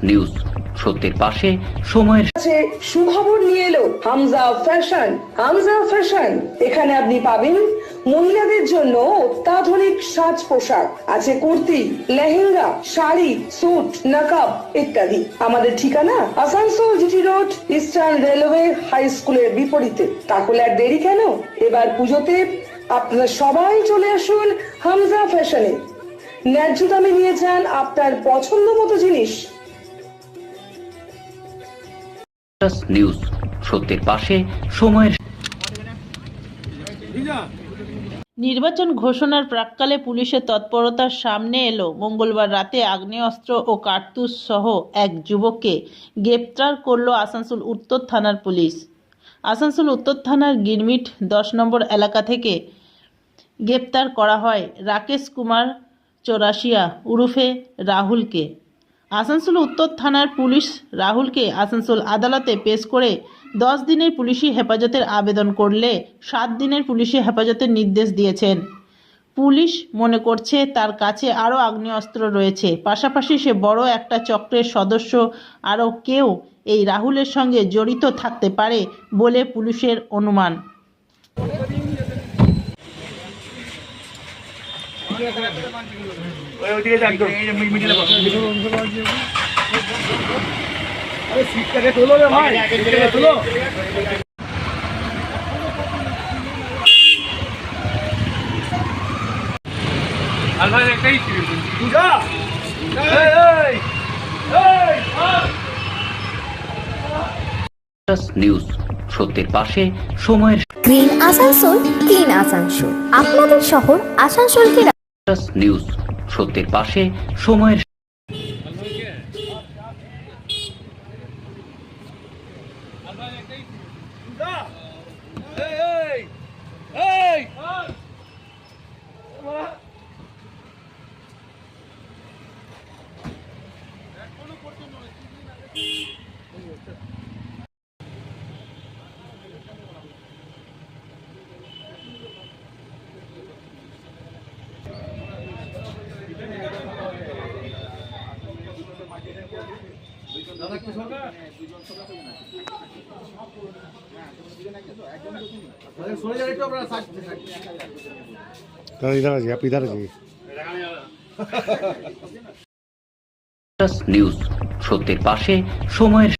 News সত্যের পাশে সময়ের কাছে সুখবর নিয়ে এলো হামজা ফ্যাশন। হামজা ফ্যাশন, এখানে আপনি পাবেন মহিলাদের জন্য অত্যাধুনিক সাজ পোশাক, আছে কুর্তি, লেহেঙ্গা, শাড়ি, স্যুট, নাকাব ইত্যাদি। আমাদের ঠিকানা Asansol GT road, Eastern Railway high স্কুলের বিপরীতে। তাহলে আর দেরি কেন, এবার পুজোতে আপনারা সবাই চলে আসুন হামজা ফ্যাশনে। ন্যায্য দামে নিয়ে যান আপনার পছন্দ মতো জিনিস। নিউজ সত্যের পাশে সময়ের নির্বাচন ঘোষণার প্রাক্কালে পুলিশের তৎপরতার সামনে এলো মঙ্গলবার রাতে আগ্নেয়াস্ত্র ও কার্তুজ সহ এক যুবককে গ্রেপ্তার করল আসানসোল উত্তর থানার পুলিশ। আসানসোল উত্তর থানার গিরমিট 10 নম্বর এলাকা থেকে গ্রেপ্তার করা হয় রাকেশ কুমার চৌরাশিয়া উরুফে রাহুলকে। আসানসোল উত্তর থানার পুলিশ রাহুলকে আসানসোল আদালতে পেশ করে 10 দিনের পুলিশি হেফাজতের আবেদন করলে 7 দিনের পুলিশি হেফাজতের নির্দেশ দিয়েছেন। পুলিশ মনে করছে তার কাছে আরও আগ্নেয়াস্ত্র রয়েছে, পাশাপাশি সে বড় একটা চক্রের সদস্য, আরও কেউ এই রাহুলের সঙ্গে জড়িত থাকতে পারে বলে পুলিশের অনুমান। নিউজ সত্যের পাশে সময়ের গ্রিন আসানসোল, ক্লিন আসানসোল, আপনাদের শহর আসানসোলকে নিউজ সত্যের পাশে সময়ের নিউজ সত্যের পাশে সময়ের